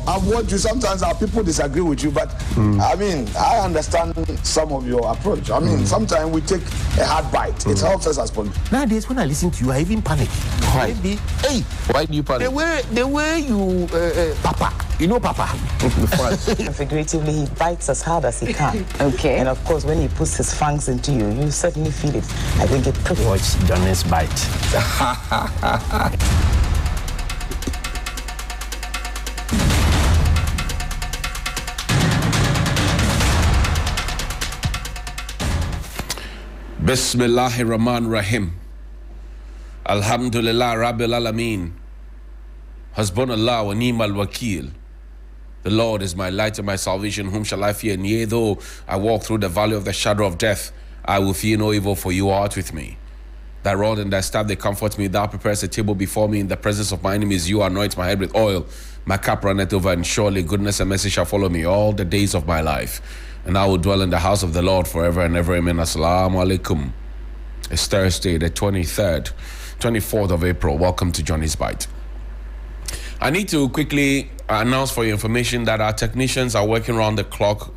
I've watched you. Sometimes our people disagree with you, but I mean, I understand some of your approach. I mean, sometimes we take a hard bite. It helps us as politicians. Nowadays, when I listen to you, I even panic. Why? Maybe, hey, Why do you panic? the way you, Papa, you know Papa. Figuratively, he bites as hard as he can. Okay. And of course, when he puts his fangs into you, you certainly feel it. I think it pretty much. Watch Johnny's bite. Bismillahir Rahman Rahim. Alhamdulillah Rabbil Alameen. Hasbunallah wa ni'mal wakil. The Lord is my light and my salvation. Whom shall I fear? And yea, though I walk through the valley of the shadow of death, I will fear no evil, for you art with me. Thy rod and thy staff, they comfort me. Thou preparest a table before me in the presence of my enemies. You anoint my head with oil. My cup runneth over, and surely goodness and mercy shall follow me all the days of my life. And I will dwell in the house of the Lord forever and ever. Amen. Assalamu alaikum. It's Thursday, the 24th of April. Welcome to Johnny's Bite. I need to quickly announce for your information that our technicians are working around the clock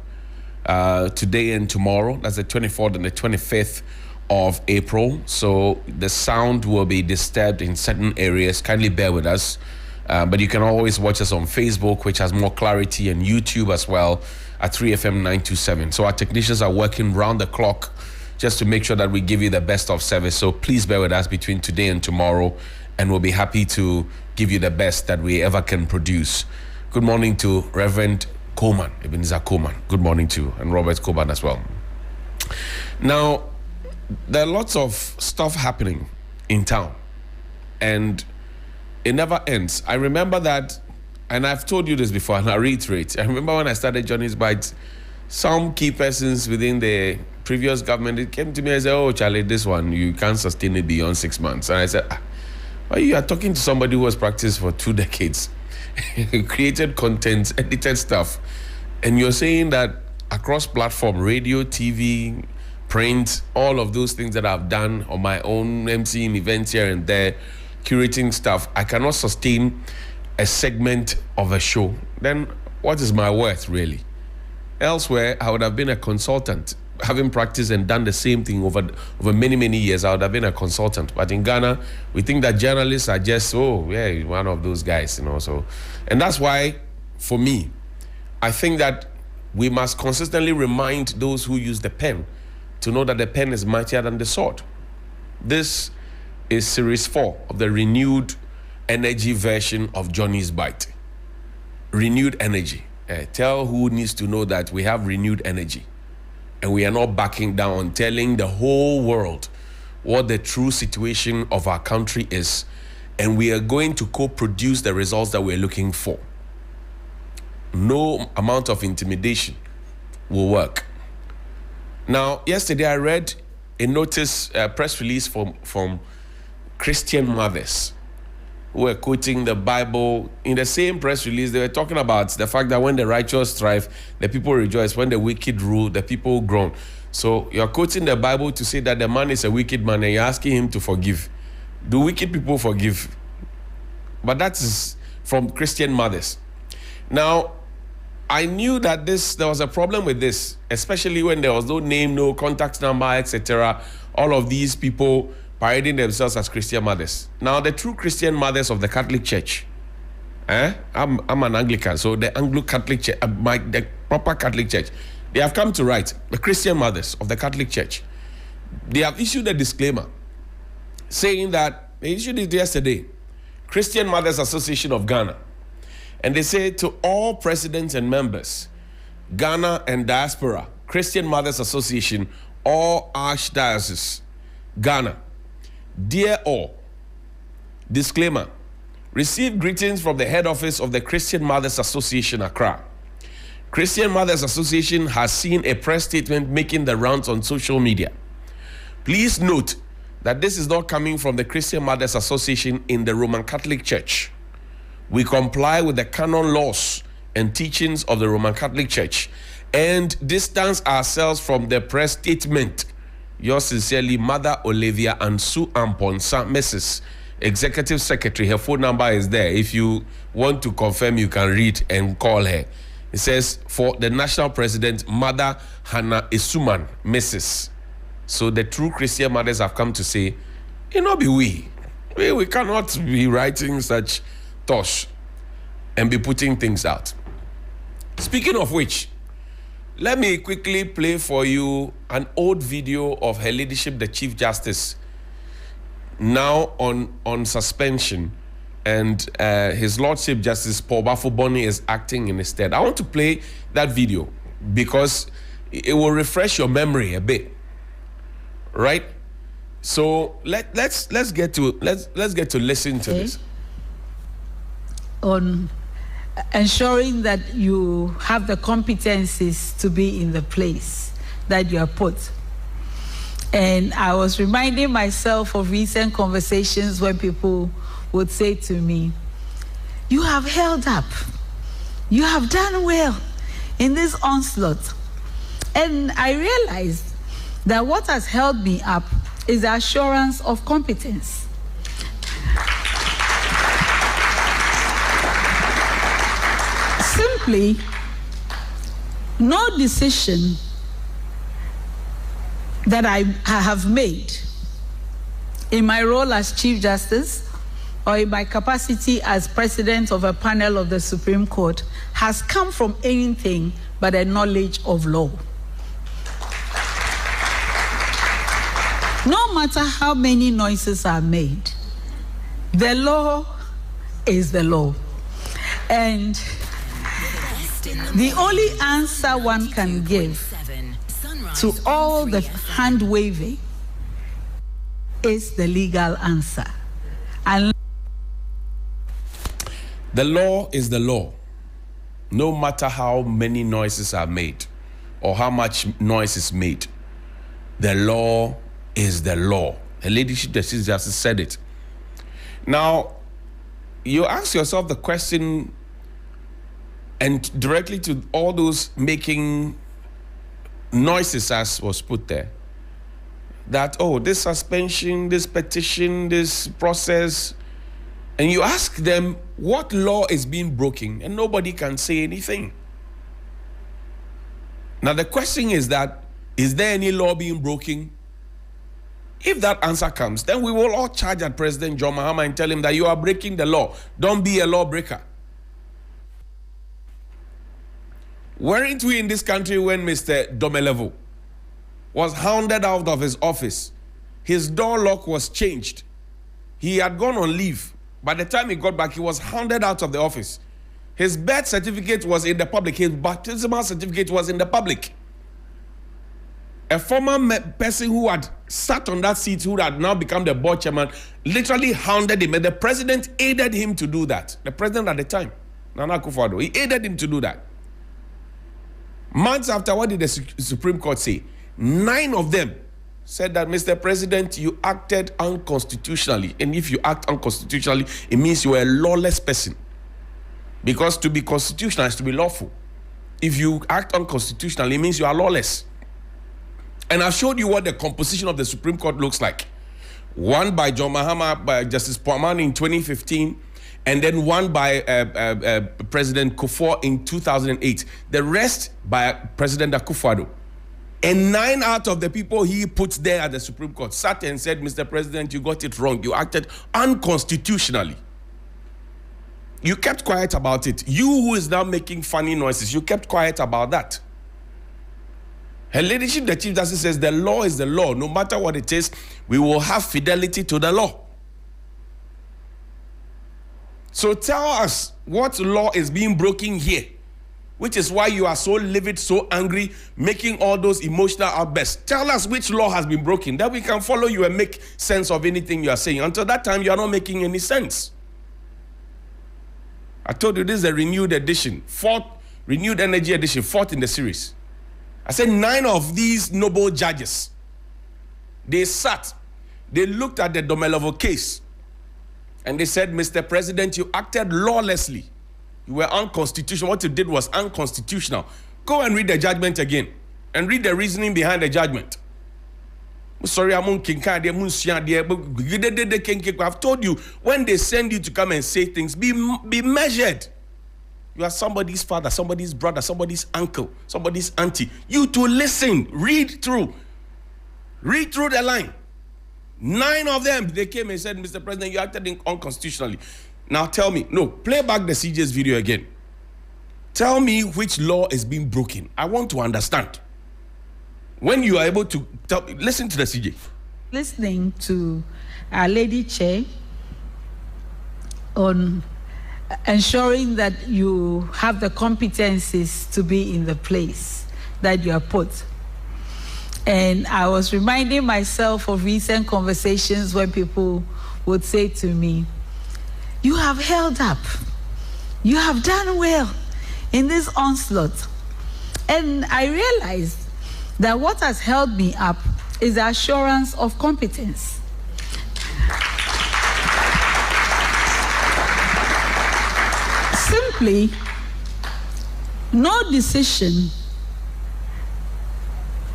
today and tomorrow. That's the 24th and the 25th of April. So the sound will be disturbed in certain areas. Kindly bear with us. But you can always watch us on Facebook, which has more clarity, and YouTube as well at 3FM 927. So our technicians are working round the clock just to make sure that we give you the best of service. So please bear with us between today and tomorrow, and we'll be happy to give you the best that we ever can produce. Good morning to Reverend Coleman, Ebenezer Coleman. Good morning to you, and Robert Coleman as well. Now, there are lots of stuff happening in town, and it never ends. I remember that, and I've told you this before, and I reiterate. I remember when I started Johnny's Bites, some key persons within the previous government, it came to me and said, "Oh, Charlie, this one, you can't sustain it beyond 6 months." And I said, well, you are talking to somebody who has practiced for 2 decades, created content, edited stuff, and you're saying that across platform, radio, TV, print, all of those things that I've done on my own, emceeing events here and there, curating stuff, I cannot sustain a segment of a show. Then what is my worth, really? Elsewhere, I would have been a consultant. Having practiced and done the same thing over many, many years, I would have been a consultant. But in Ghana, we think that journalists are just, one of those guys, So, and that's why, for me, I think that we must consistently remind those who use the pen to know that the pen is mightier than the sword. This is Series 4 of the renewed energy version of Johnny's Bite. Renewed energy. Tell who needs to know that we have renewed energy. And we are not backing down on telling the whole world what the true situation of our country is. And we are going to co-produce the results that we're looking for. No amount of intimidation will work. Now, yesterday I read a press release from Christian mothers who were quoting the Bible. In the same press release, they were talking about the fact that when the righteous strive, the people rejoice. When the wicked rule, the people groan. So you're quoting the Bible to say that the man is a wicked man, and you're asking him to forgive. Do wicked people forgive? But that is from Christian mothers. Now, I knew that there was a problem with this, especially when there was no name, no contact number, etc. All of these people parading themselves as Christian mothers. Now, the true Christian mothers of the Catholic Church, I'm an Anglican, so the Anglo-Catholic Church, the proper Catholic Church, they have come to write, the Christian mothers of the Catholic Church, they have issued a disclaimer saying that, they issued it yesterday, Christian Mothers Association of Ghana, and they say to all presidents and members, Ghana and diaspora, Christian Mothers Association, all archdiocese, Ghana, dear all, disclaimer, receive greetings from the head office of the Christian Mothers Association, Accra. Christian Mothers Association has seen a press statement making the rounds on social media. Please note that this is not coming from the Christian Mothers Association in the Roman Catholic Church. We comply with the canon laws and teachings of the Roman Catholic Church and distance ourselves from the press statement. Yours sincerely, Mother Olivia and Sue Amponsa, Mrs. Executive Secretary. Her phone number is there. If you want to confirm, you can read and call her. It says, for the national president, Mother Hannah Isuman, Mrs. So the true Christian mothers have come to say, it not be we. We cannot be writing such tosh and be putting things out. Speaking of which, let me quickly play for you an old video of Her Ladyship, the Chief Justice, now on suspension, and His Lordship Justice Paul Bafo-Boni is acting in his stead. I want to play that video because it will refresh your memory a bit, right? So let's get to listen to this. On ensuring that you have the competencies to be in the place that you are put. And I was reminding myself of recent conversations when people would say to me, you have held up, you have done well in this onslaught. And I realized that what has held me up is the assurance of competence. Simply, no decision that I have made in my role as Chief Justice or in my capacity as President of a panel of the Supreme Court has come from anything but a knowledge of law. No matter how many noises are made, the law is the law. And the only answer one can give to all the hand waving is the legal answer. And the law is the law. No matter how many noises are made or how much noise is made, the law is the law. Her Ladyship, the Chief Justice, said it. Now, you ask yourself the question, and directly to all those making noises, as was put there, that, oh, this suspension, this petition, this process, and you ask them what law is being broken, and nobody can say anything. Now, the question is that, is there any law being broken? If that answer comes, then we will all charge at President John Mahama and tell him that you are breaking the law. Don't be a lawbreaker. Weren't we in this country when Mr. Domelevo was hounded out of his office? His door lock was changed. He had gone on leave. By the time he got back, he was hounded out of the office. His birth certificate was in the public. His baptismal certificate was in the public. A former person who had sat on that seat, who had now become the board chairman, literally hounded him. And the president aided him to do that. The president at the time, Nana Akufo-Addo, he aided him to do that. Months after, what did the Supreme Court say? 9 of them said that, Mr. President, you acted unconstitutionally. And if you act unconstitutionally, it means you are a lawless person. Because to be constitutional is to be lawful. If you act unconstitutionally, it means you are lawless. And I showed you what the composition of the Supreme Court looks like. One by John Mahama, by Justice Poamani in 2015, and then one by President Kufuor in 2008. The rest by President Akufo-Addo. And 9 out of the people he put there at the Supreme Court sat and said, Mr. President, you got it wrong. You acted unconstitutionally. You kept quiet about it. You who is now making funny noises, you kept quiet about that. Her Ladyship, the Chief Justice, says the law is the law. No matter what it is, we will have fidelity to the law. So tell us what law is being broken here, which is why you are so livid, so angry, making all those emotional outbursts. Tell us which law has been broken, that we can follow you and make sense of anything you are saying. Until that time, you are not making any sense. I told you this is a renewed edition, renewed energy edition, 4th in the series. I said 9 of these noble judges, they looked at the Domelevo case, and they said, Mr. President, you acted lawlessly. You were unconstitutional. What you did was unconstitutional. Go and read the judgment again, and read the reasoning behind the judgment. Sorry, I've told you, when they send you to come and say things, be measured. You are somebody's father, somebody's brother, somebody's uncle, somebody's auntie. You to listen, read through the line. 9 of them, they came and said, Mr. President, you acted unconstitutionally. Now tell me, no, play back the CJ's video again. Tell me which law is being broken. I want to understand. When you are able to listen to the CJ. Listening to our Lady Chair on ensuring that you have the competencies to be in the place that you are put. And I was reminding myself of recent conversations where people would say to me, you have held up. You have done well in this onslaught. And I realized that what has held me up is the assurance of competence. Simply, no decision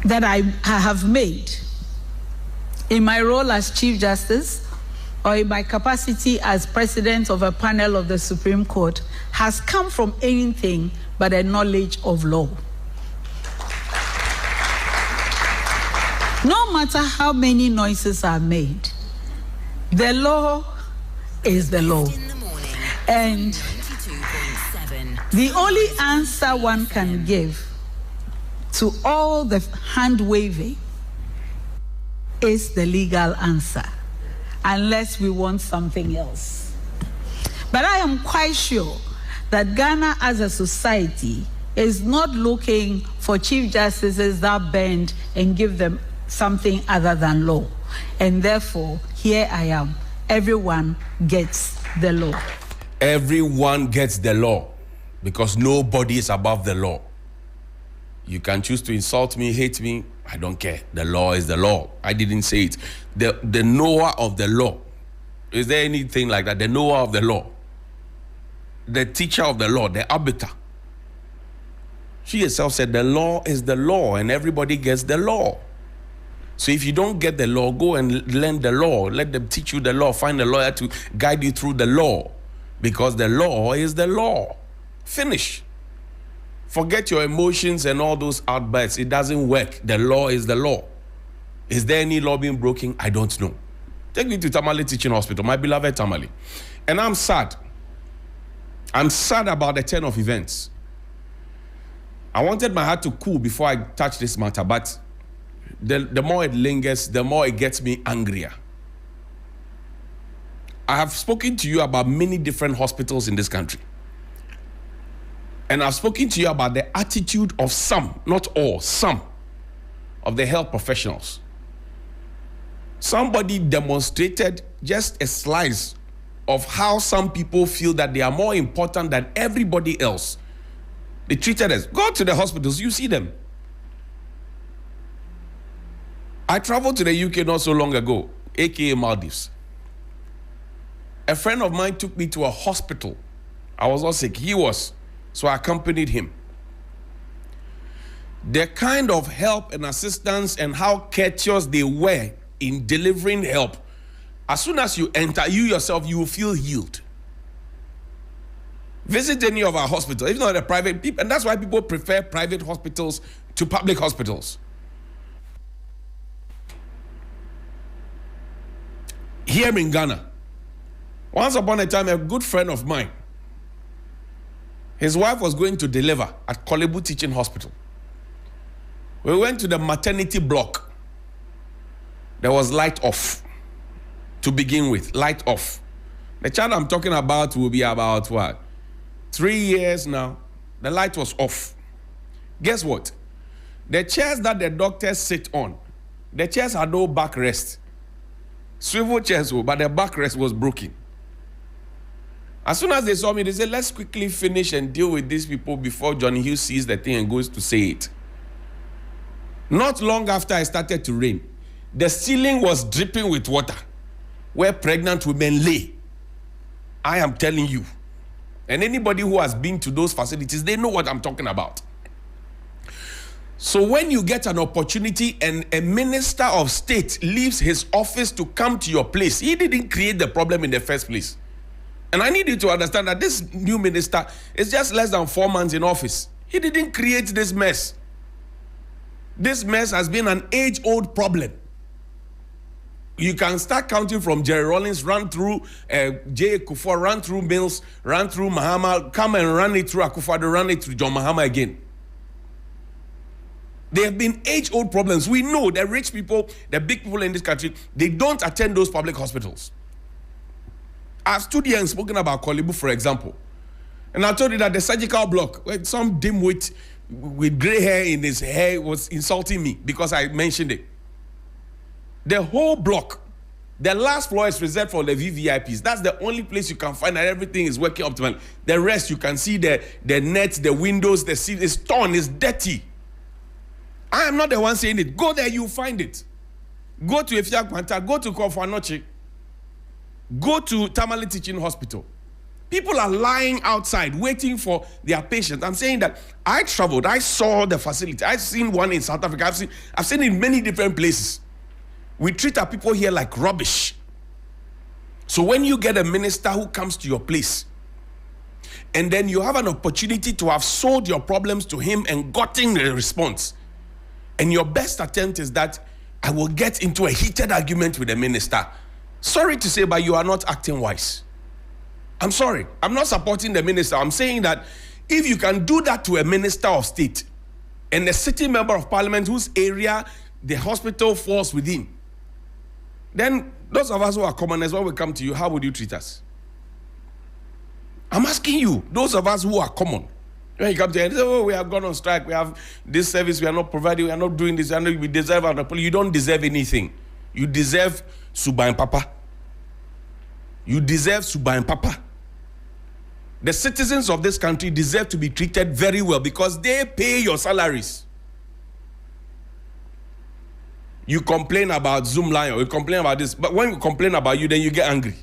that I have made in my role as Chief Justice or in my capacity as President of a panel of the Supreme Court has come from anything but a knowledge of law. No matter how many noises are made, the law is the law. And the only answer one can give to all the hand-waving is the legal answer, unless we want something else. But I am quite sure that Ghana as a society is not looking for Chief Justices that bend and give them something other than law. And therefore, here I am. Everyone gets the law. Everyone gets the law because nobody is above the law. You can choose to insult me, hate me. I don't care. The law is the law. I didn't say it. The knower of the law. Is there anything like that? The knower of the law. The teacher of the law, the arbiter. She herself said the law is the law and everybody gets the law. So if you don't get the law, go and learn the law. Let them teach you the law. Find a lawyer to guide you through the law. Because the law is the law. Finish. Forget your emotions and all those outbursts. It doesn't work. The law is the law. Is there any law being broken? I don't know. Take me to Tamale Teaching Hospital, my beloved Tamale. And I'm sad. I'm sad about the turn of events. I wanted my heart to cool before I touch this matter, but the more it lingers, the more it gets me angrier. I have spoken to you about many different hospitals in this country. And I've spoken to you about the attitude of some, not all, some of the health professionals. Somebody demonstrated just a slice of how some people feel that they are more important than everybody else. They treated us. Go to the hospitals, you see them. I traveled to the UK not so long ago, aka Maldives. A friend of mine took me to a hospital. I was all sick. He was. So I accompanied him. The kind of help and assistance and how courteous they were in delivering help. As soon as you enter, you yourself, you will feel healed. Visit any of our hospitals, even though they're private people, and that's why people prefer private hospitals to public hospitals. Here in Ghana, once upon a time, a good friend of mine, his wife was going to deliver at Kolebu Teaching Hospital. We went to the maternity block. There was light off. To begin with, light off. The child I'm talking about will be about what? 3 years now. The light was off. Guess what? The chairs that the doctors sit on, the chairs had no backrest. Swivel chairs, but the backrest was broken. As soon as they saw me, they said, let's quickly finish and deal with these people before Johnnie Hughes sees the thing and goes to say it. Not long after I started to rain, the ceiling was dripping with water where pregnant women lay. I am telling you. And anybody who has been to those facilities, they know what I'm talking about. So when you get an opportunity and a minister of state leaves his office to come to your place, he didn't create the problem in the first place. And I need you to understand that this new minister is just less than 4 months in office. He didn't create this mess. This mess has been an age-old problem. You can start counting from Jerry Rawlings, run through J. Kufuor, run through Mills, run through Mahama, come and run it through Akufo-Addo, run it through John Mahama again. There have been age-old problems. We know the rich people, the big people in this country, they don't attend those public hospitals. I've stood here and spoken about Korle Bu, for example. And I told you that the surgical block, some dimwit with gray hair in his hair was insulting me because I mentioned it. The whole block, the last floor is reserved for the VVIPs. That's the only place you can find that everything is working optimally. The rest, you can see the nets, the windows, the seat is torn, it's dirty. I am not the one saying it. Go there, you find it. Go to Efia Kwanta, go to Kofo Anoche, go to Tamale Teaching Hospital. People are lying outside waiting for their patients. I'm saying that I traveled, I saw the facility. I've seen one in South Africa. I've seen it in many different places. We treat our people here like rubbish. So when you get a minister who comes to your place, and then you have an opportunity to have sold your problems to him and gotten a response, and your best attempt is that I will get into a heated argument with the minister. Sorry to say, but you are not acting wise. I'm sorry. I'm not supporting the minister. I'm saying that if you can do that to a minister of state and a sitting member of parliament whose area the hospital falls within, then those of us who are commoners, when we come to you, how would you treat us? I'm asking you, those of us who are common, when you come to you and say, oh, we have gone on strike, we have this service, we are not providing, we are not doing this, we deserve our police. You don't deserve anything. You deserve Suba and Papa. You deserve Suba and Papa. The citizens of this country deserve to be treated very well because they pay your salaries. You complain about Zoom Lion, you complain about this, but when we complain about you, then you get angry.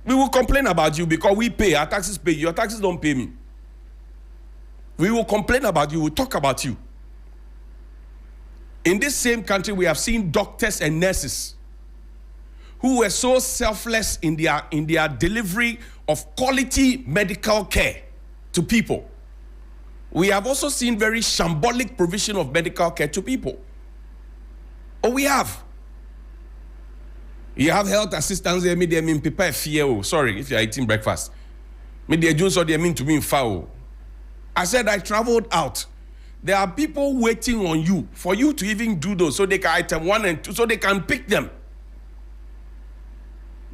We will complain about you because we pay, our taxes pay you, your taxes don't pay me. We will complain about you, we will talk about you. In this same country, we have seen doctors and nurses who were so selfless in their delivery of quality medical care to people. We have also seen very shambolic provision of medical care to people. Oh, we have. You have health assistants there, they mean prepare fear. Sorry, if you're eating breakfast. Media Jones or they mean to mean foul. I said I traveled out. There are people waiting on you for you to even do those so they can item 1 and 2 so they can pick them.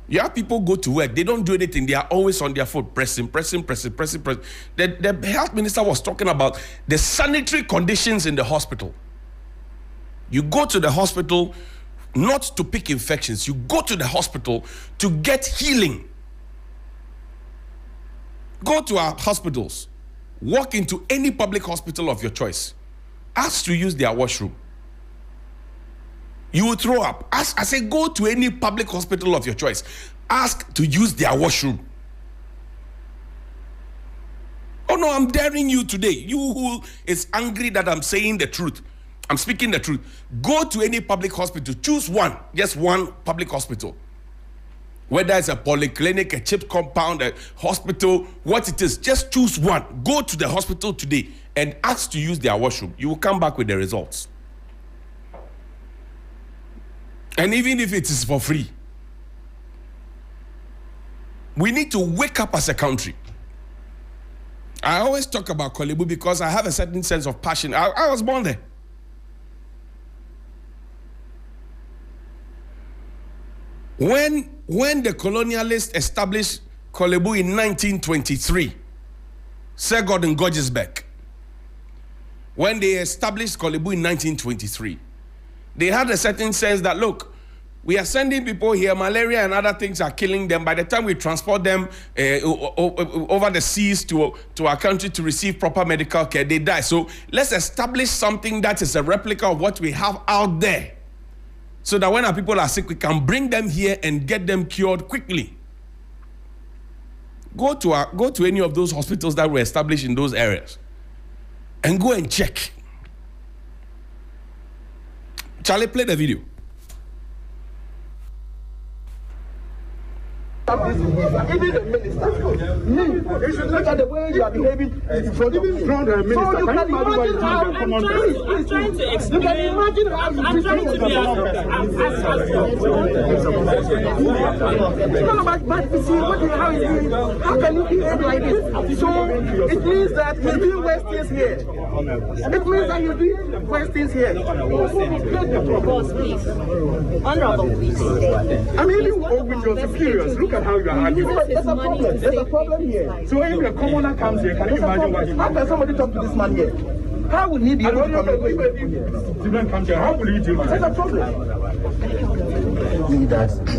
You have people go to work, they don't do anything, they are always on their foot, pressing. The health minister was talking about the sanitary conditions in the hospital. You go to the hospital not to pick infections, you go to the hospital to get healing. Go to our hospitals, walk into any public hospital of your choice, ask to use their washroom. You will throw up. I say, go to any public hospital of your choice. Ask to use their washroom. Oh no, I'm daring you today. You who is angry that I'm saying the truth. I'm speaking the truth. Go to any public hospital. Choose one. Just one public hospital. Whether it's a polyclinic, a CHIP compound, a hospital, what it is, just choose one. Go to the hospital today and ask to use their washroom. You will come back with the results. And even if it is for free, we need to wake up as a country. I always talk about Korle Bu because I have a certain sense of passion. I was born there. When the colonialists established Korle Bu in 1923, Sir Gordon Gorgesbeck, when they established Korle Bu in 1923, they had a certain sense that, look, we are sending people here, malaria and other things are killing them. By the time we transport them over the seas to our country to receive proper medical care, they die. So let's establish something that is a replica of what we have out there, so that when our people are sick, we can bring them here and get them cured quickly. Go to any of those hospitals that were established in those areas and go and check. Charlie, play the video. Even the minister, you should look at the way you are behaving in front of me. So you can imagine how I'm trying to explain. You can imagine how I'm trying to be how can you behave like this? So it means that you're doing worse things here. It means that you're doing worse things here. Boss, please. Honorable, please. I mean, you with your superiors. Look at how you are arguing. There's a problem. There's a problem here. So if a commoner comes here, can you imagine what? How can somebody talk to this man here? How will he be able to communicate? Student comes here. How will he deal with it? There's a problem.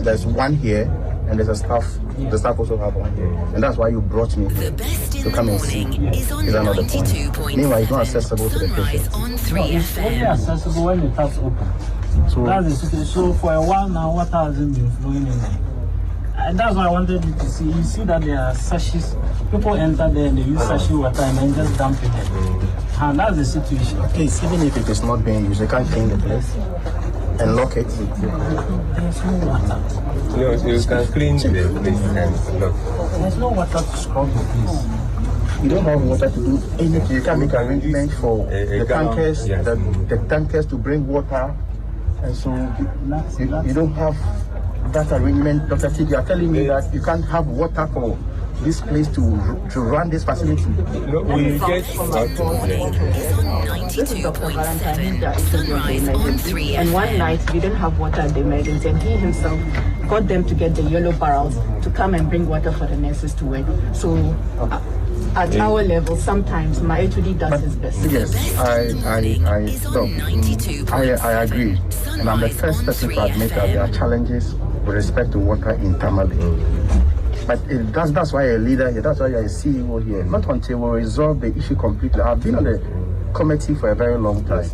There's one here, and there's a staff. The staff also have one here, and that's why you brought me here to come and see. Is another point. Meanwhile, it's not accessible to the patient. It's only accessible when the taps open. So that's the so for a while now, water hasn't been flowing in there. And that's why I wanted you to see. You see that there are sachets. People enter there and they use sachet water and then just dump it there. And that's the situation. Please, even if it is not being used, you can't clean the place and lock it. There's no water. No, so you can clean the place and lock. There's no water to scrub the place. You don't have water to do anything. You can make arrangements for the tankers, the tankers to bring water. And so you don't have that arrangement. Dr. T, you are telling me that you can't have water for this place to run this facility. No, we get and one night we didn't have water at the emergency, and he himself got them to get the yellow barrels to come and bring water for the nurses to work. So at our level, sometimes my HOD does his best. Yes, I agree. And I'm the first person to admit that there are challenges with respect to water in Tamale. But that's why you're a leader here, that's why you're a CEO here. Not until we resolve the issue completely. I've been on the committee for a very long time,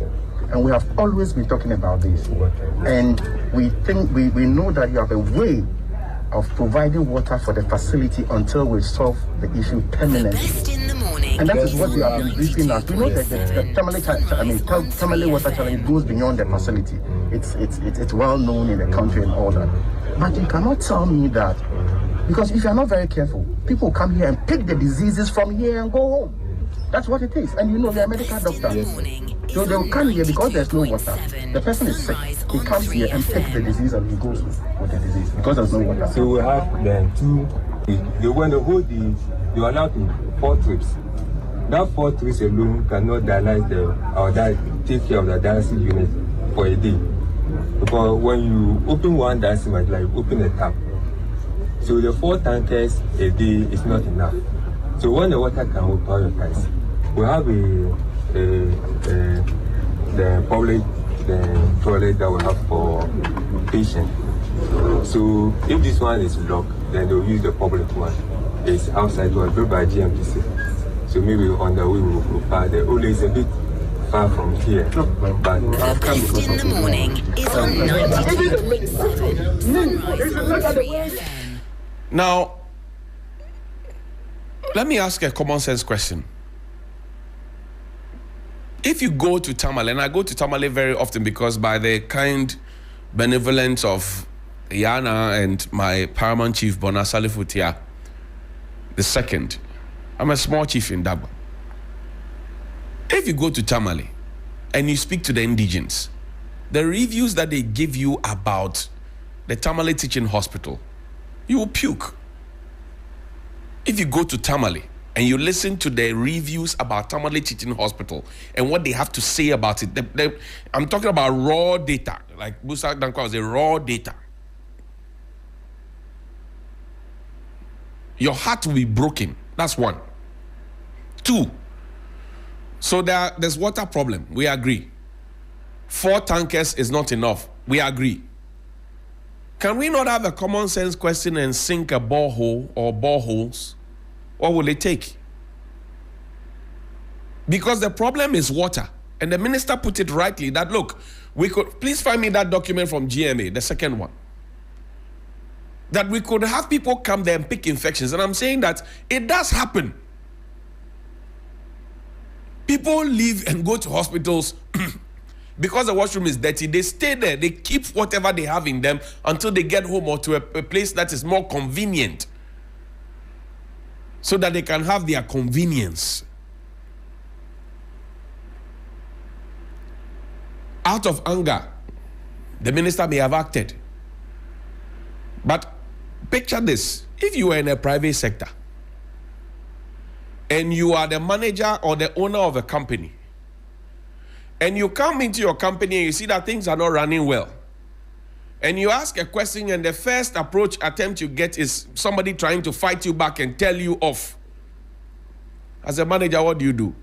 and we have always been talking about this. And we think, we know that you have a way of providing water for the facility until we solve the issue permanently. And that is what we have been briefing us. We know that the Tamale water challenge goes beyond the facility. It's well known in the country and all that. But you cannot tell me that, because if you're not very careful, people come here and pick the diseases from here and go home. That's what it is. And you know, they're medical doctors. So they'll come here because there's no water. The person is sick. He comes here and picks the disease and he goes with the disease because there's no water. So we have then when they hold you're allowed to 4 trips. That 4 trips alone cannot dialyze take care of the dialysis unit for a day. Because when you open one dialysis machine, like open a tap. So the 4 tankers a day is not enough. So when the water can prioritize, we have the public toilet that we have for patients. So if this one is blocked, then they'll use the public one. It's outside one built by GMTC. So maybe on the way we will go far. The only is a bit far from here. But I've come because of the morning is on 92.7 Sunrise on 3 FM. Now, let me ask a common sense question. If you go to Tamale, and I go to Tamale very often because by the kind benevolence of Yana and my paramount chief, Bona Salifutia II, I'm a small chief in Dagba. If you go to Tamale and you speak to the indigents, the reviews that they give you about the Tamale Teaching Hospital, you will puke. If you go to Tamale and you listen to the reviews about Tamale Teaching Hospital and what they have to say about it, I'm talking about raw data, like Musa Dankwa was a raw data. Your heart will be broken. That's 1. 2, so there's water problem. We agree. 4 tankers is not enough. We agree. Can we not have a common sense question and sink a borehole or boreholes? What will it take? Because the problem is water. And the minister put it rightly that, look, we could, please find me that document from GMA, the second one. That we could have people come there and pick infections. And I'm saying that it does happen. People leave and go to hospitals Because the washroom is dirty, they stay there. They keep whatever they have in them until they get home or to a place that is more convenient, so that they can have their convenience. Out of anger, the minister may have acted. But picture this. If you were in a private sector and you are the manager or the owner of a company, and you come into your company and you see that things are not running well, and you ask a question and the first attempt you get is somebody trying to fight you back and tell you off. As a manager, what do?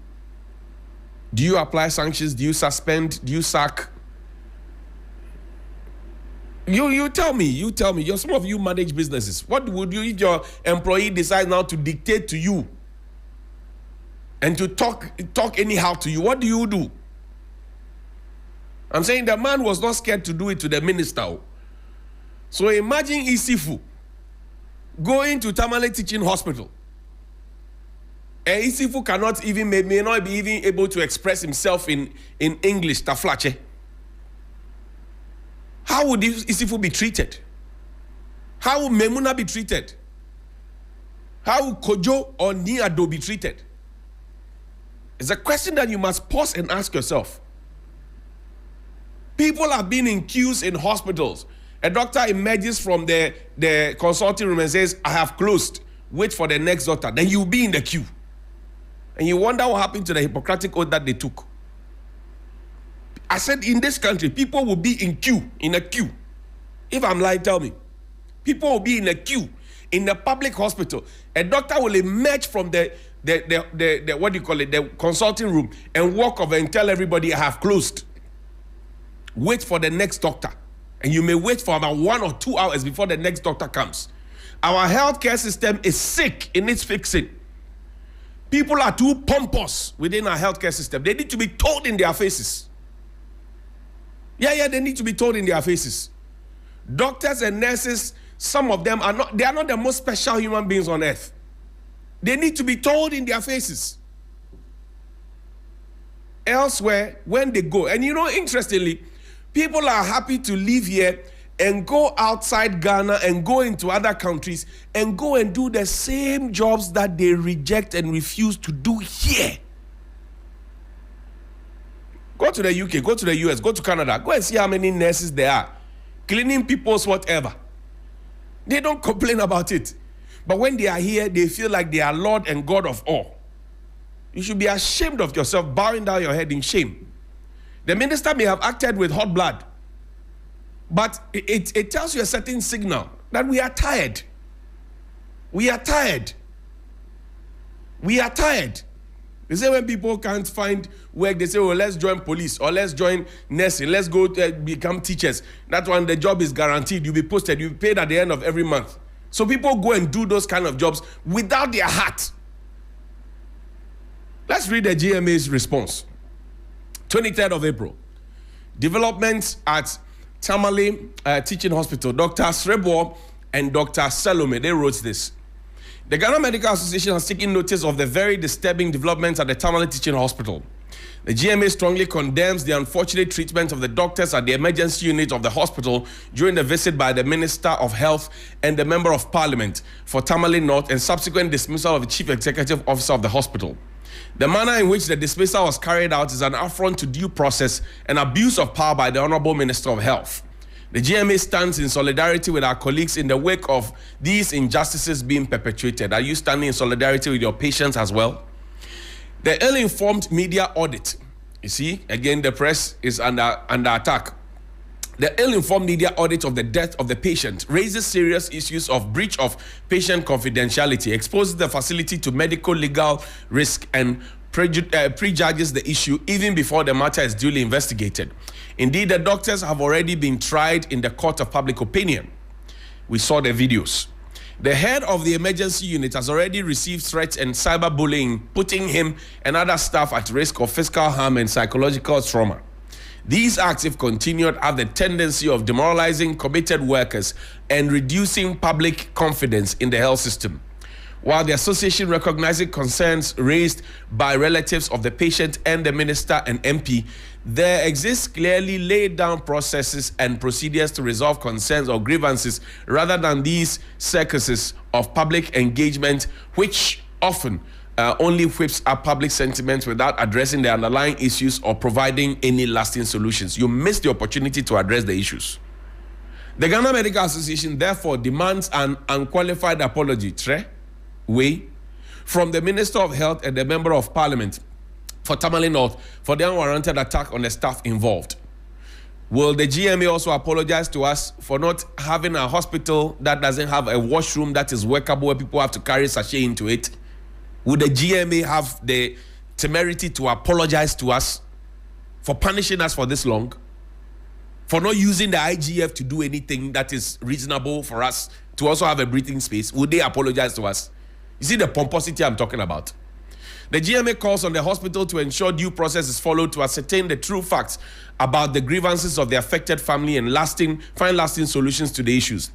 Do you apply sanctions? Do you suspend? Do you sack? You tell me. Some of you manage businesses. What would you if your employee decides now to dictate to you and to talk anyhow to you? What do you do? I'm saying the man was not scared to do it to the minister. So imagine Isifu going to Tamale Teaching Hospital. And Isifu may not be even able to express himself in English, Taflache. How would Isifu be treated? How would Memuna be treated? How would Kojo or Niado be treated? It's a question that you must pause and ask yourself. People have been in queues in hospitals. A doctor emerges from the consulting room and says, I have closed. Wait for the next doctor. Then you'll be in the queue. And you wonder what happened to the Hippocratic oath that they took. I said in this country, people will be in a queue. If I'm lying, tell me. People will be in a queue in the public hospital. A doctor will emerge from the consulting room and walk over and tell everybody, I have closed. Wait for the next doctor. And you may wait for about 1 or 2 hours before the next doctor comes. Our healthcare system is sick in its fixing. People are too pompous within our healthcare system. They need to be told in their faces. Yeah, they need to be told in their faces. Doctors and nurses, some of them are not the most special human beings on earth. They need to be told in their faces. Elsewhere, when they go, and interestingly, people are happy to live here and go outside Ghana and go into other countries and go and do the same jobs that they reject and refuse to do here. Go to the UK, go to the US, go to Canada, go and see how many nurses there are. Cleaning people's whatever. They don't complain about it. But when they are here, they feel like they are Lord and God of all. You should be ashamed of yourself, bowing down your head in shame. The minister may have acted with hot blood, but it tells you a certain signal that we are tired. We are tired. We are tired. They say when people can't find work, they say, well, let's join police or let's join nursing. Let's go become teachers. That one, the job is guaranteed. You'll be posted. You'll be paid at the end of every month. So people go and do those kind of jobs without their heart. Let's read the GMA's response. 23rd of April. Developments at Tamale Teaching Hospital. Dr. Srebo and Dr. Salome, they wrote this. The Ghana Medical Association has taken notice of the very disturbing developments at the Tamale Teaching Hospital. The GMA strongly condemns the unfortunate treatment of the doctors at the emergency unit of the hospital during the visit by the Minister of Health and the Member of Parliament for Tamale North and subsequent dismissal of the Chief Executive Officer of the hospital. The manner in which the dismissal was carried out is an affront to due process and abuse of power by the Honorable Minister of Health. The GMA stands in solidarity with our colleagues in the wake of these injustices being perpetuated. Are you standing in solidarity with your patients as well? The ill-informed media audit. You see, again, the press is under attack. The ill-informed media audit of the death of the patient raises serious issues of breach of patient confidentiality, exposes the facility to medical legal risk, and prejudges the issue even before the matter is duly investigated. Indeed, the doctors have already been tried in the court of public opinion. We saw the videos. The head of the emergency unit has already received threats and cyberbullying, putting him and other staff at risk of physical harm and psychological trauma. These acts, if continued, have the tendency of demoralizing committed workers and reducing public confidence in the health system. While the association recognizes concerns raised by relatives of the patient and the minister and MP, there exists clearly laid down processes and procedures to resolve concerns or grievances rather than these circuses of public engagement, which often only whips up public sentiment without addressing the underlying issues or providing any lasting solutions. You miss the opportunity to address the issues. The Ghana Medical Association therefore demands an unqualified apology from the Minister of Health and the Member of Parliament for Tamale North for the unwarranted attack on the staff involved. Will the GMA also apologize to us for not having a hospital that doesn't have a washroom that is workable where people have to carry sachet into it? Would the GMA have the temerity to apologize to us for punishing us for this long? For not using the IGF to do anything that is reasonable for us to also have a breathing space? Would they apologize to us? You see the pomposity I'm talking about? The GMA calls on the hospital to ensure due process is followed to ascertain the true facts about the grievances of the affected family and find lasting solutions to the issues.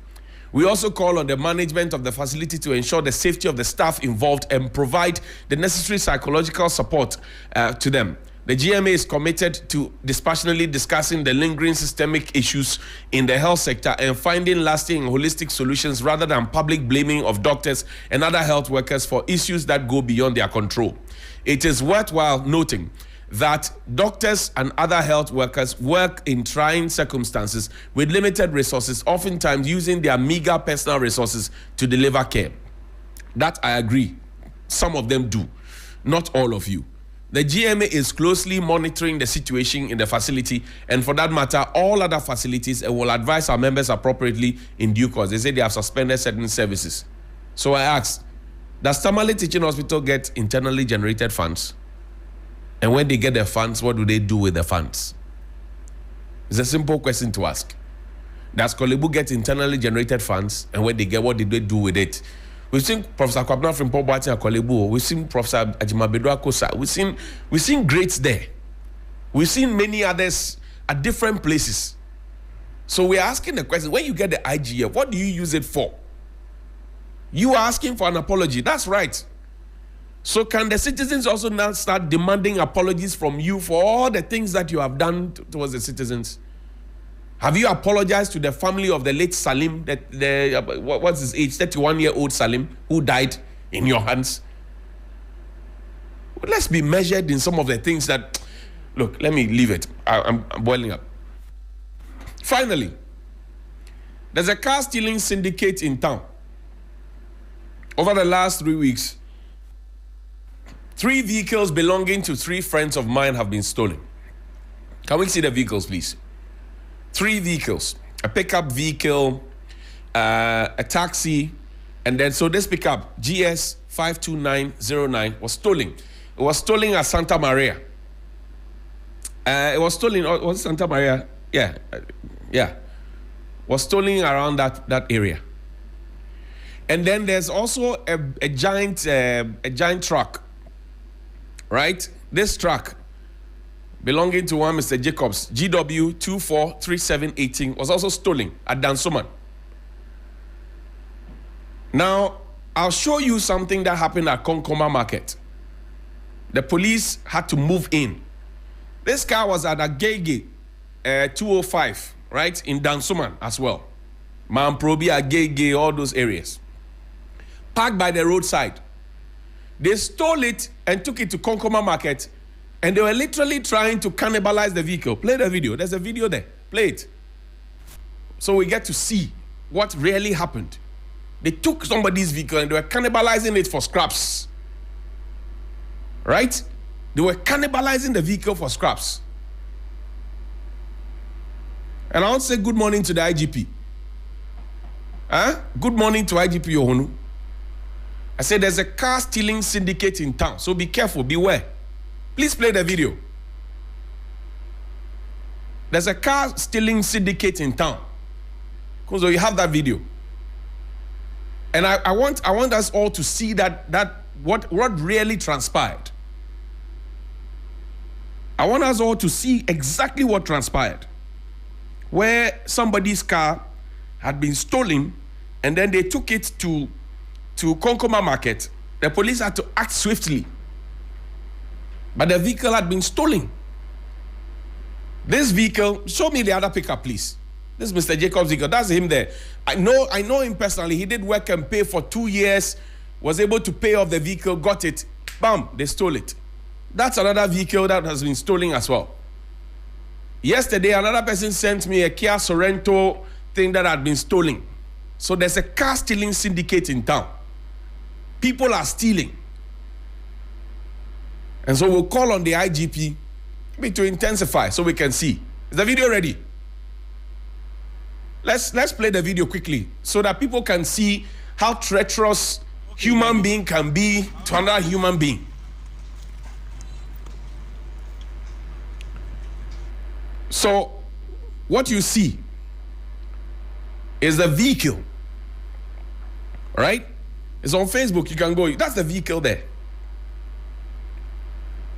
We also call on the management of the facility to ensure the safety of the staff involved and provide the necessary psychological support to them. The GMA is committed to dispassionately discussing the lingering systemic issues in the health sector and finding lasting and holistic solutions rather than public blaming of doctors and other health workers for issues that go beyond their control. It is worthwhile noting that doctors and other health workers work in trying circumstances with limited resources, oftentimes using their meager personal resources to deliver care. That I agree. Some of them do, not all of you. The GMA is closely monitoring the situation in the facility and, for that matter, all other facilities, and will advise our members appropriately in due course. They say they have suspended certain services. So I asked, does Tamale Teaching Hospital get internally generated funds? And when they get the funds, what do they do with the funds? It's a simple question to ask. Does Kolebu get internally generated funds? And when they get, what did they do with it? We've seen Professor Kwabena Frimpong Boateng at Kolebu. We've seen Professor Ajimabedu Akosa. We've seen greats there. We've seen many others at different places. So we're asking the question, when you get the IGF, what do you use it for? You are asking for an apology. That's right. So can the citizens also now start demanding apologies from you for all the things that you have done towards the citizens? Have you apologized to the family of the late Salim, what's his age, 31-year-old Salim, who died in your hands? Well, let's be measured in some of the things that, look, let me leave it. I'm boiling up. Finally, there's a car stealing syndicate in town. Over the last 3 weeks, 3 vehicles belonging to 3 friends of mine have been stolen. Can we see the vehicles, please? 3 vehicles, a pickup vehicle, a taxi, and then, so this pickup, GS 52909, was stolen. It was stolen at Santa Maria. It was stolen, was it Santa Maria? Yeah. Was stolen around that area. And then there's also a giant truck, right? This truck, belonging to one Mr. Jacobs, GW 243718, was also stolen at Dansoman. Now, I'll show you something that happened at Konkoma Market. The police had to move in. This car was at Agege 205, right, in Dansoman as well. Mamprobi, Agege, all those areas. Parked by the roadside. They stole it and took it to Konkoma Market, and they were literally trying to cannibalize the vehicle. Play the video. There's a video there. Play it. So we get to see what really happened. They took somebody's vehicle and they were cannibalizing it for scraps. Right? They were cannibalizing the vehicle for scraps. And I want to say good morning to the IGP. Good morning to IGP Yohonu. I said there's a car stealing syndicate in town, so be careful, beware. Please play the video. There's a car stealing syndicate in town. So you have that video. And I want us all to see what really transpired. I want us all to see exactly what transpired. Where somebody's car had been stolen, and then they took it to to Konkoma Market, the police had to act swiftly. But the vehicle had been stolen. This vehicle, show me the other pickup, please. This is Mr. Jacob's vehicle. That's him there. I know him personally. He did work and pay for 2 years, was able to pay off the vehicle, got it. Bam, they stole it. That's another vehicle that has been stolen as well. Yesterday, another person sent me a Kia Sorento thing that had been stolen. So there's a car stealing syndicate in town. People are stealing. And so we'll call on the IGP to intensify so we can see. Is the video ready? Let's play the video quickly so that people can see how treacherous human being can be to another human being. So what you see is the vehicle, right? It's on Facebook. You can go. That's the vehicle there.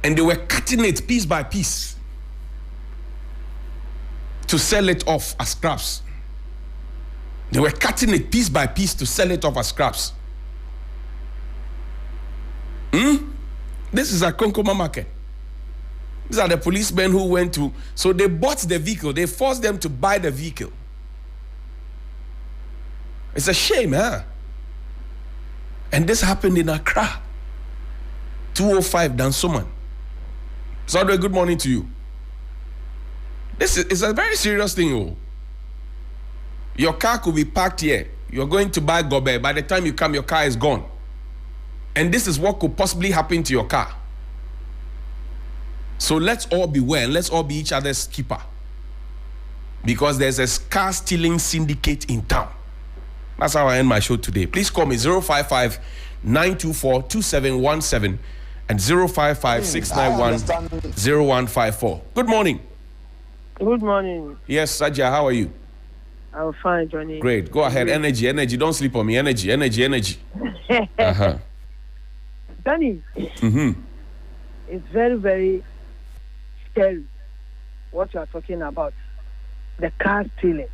And they were cutting it piece by piece to sell it off as scraps. They were cutting it piece by piece to sell it off as scraps. This is a Konkoma Market. These are the policemen who went to... So they bought the vehicle. They forced them to buy the vehicle. It's a shame, huh? And this happened in Accra. 205 Dansoman. Sadwe, good morning to you. This is a very serious thing. Oh. Your car could be parked here. You're going to buy gobe. By the time you come, your car is gone. And this is what could possibly happen to your car. So let's all beware and let's all be each other's keeper. Because there's a car stealing syndicate in town. That's how I end my show today. Please call me 055-924-2717 and 055-691-0154. Good morning. Good morning. Yes, Sajja, how are you? I'm fine, Johnny. Great. Go ahead. Energy. Don't sleep on me. Energy. Johnny, it's very, very scary what you are talking about. The car stealing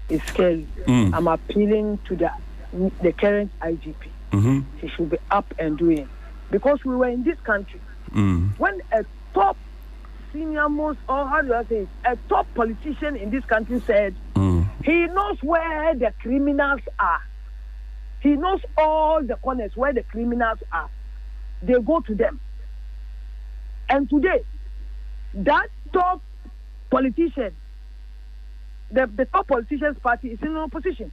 is scary. I'm appealing to the current IGP. He should be up and doing. Because we were in this country when a top senior most, or how do I say it, a top politician in this country said he knows where the criminals are. He knows all the corners where the criminals are. They go to them. And today, that top politician, the top politician's party is in opposition.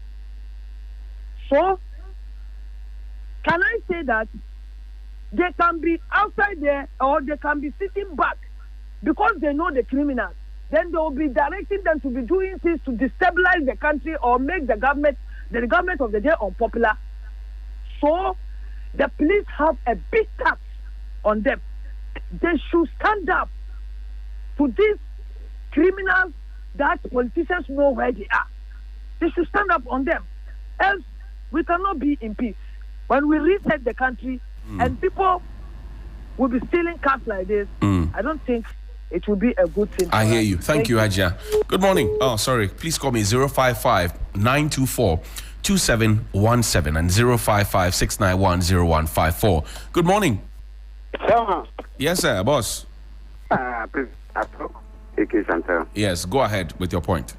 So, can I say that they can be outside there or they can be sitting back because they know the criminals? Then they will be directing them to be doing things to destabilize the country or make the government of the day unpopular. So, the police have a big tax on them. They should stand up to these criminals that politicians know where they are. They should stand up on them. Else, we cannot be in peace. When we reset the country and people will be stealing cars like this, I don't think it will be a good thing. I hear you. Thank you, Haja. Good morning. Oh, sorry. Please call me 055-924-2717 and 055-691-0154. Good morning. Yes, sir, boss. Please, I talk. Yes, go ahead with your point.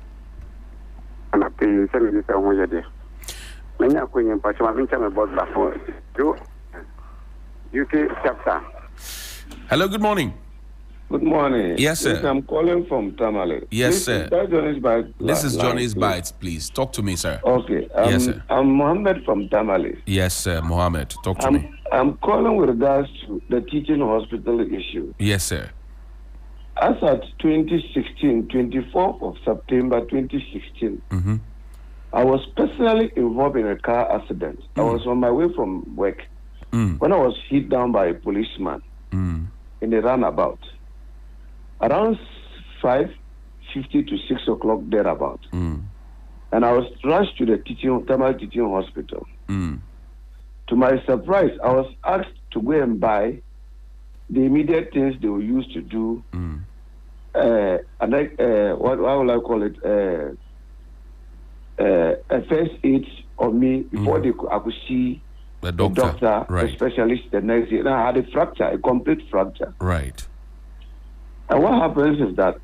Hello, good morning. Good morning. Yes, sir. Yes, I'm calling from Tamale. Yes, sir. This is Johnny's Bites, please. Talk to me, sir. Okay. Yes, sir. I'm Mohammed from Tamale. Yes, sir. Mohammed, talk to me. I'm calling with regards to the teaching hospital issue. Yes, sir. As at 2016, 24th of September 2016, I was personally involved in a car accident. I was on my way from work when I was hit down by a policeman in a runabout. Around 5:50 to 6 o'clock thereabout. And I was rushed to the Tamale Teaching Hospital. To my surprise, I was asked to go and buy the immediate things they were used to do. What will I call it? A first aid on me before I could see the doctor, right. The specialist the next day. And I had a fracture, a complete fracture. Right. And what happens is that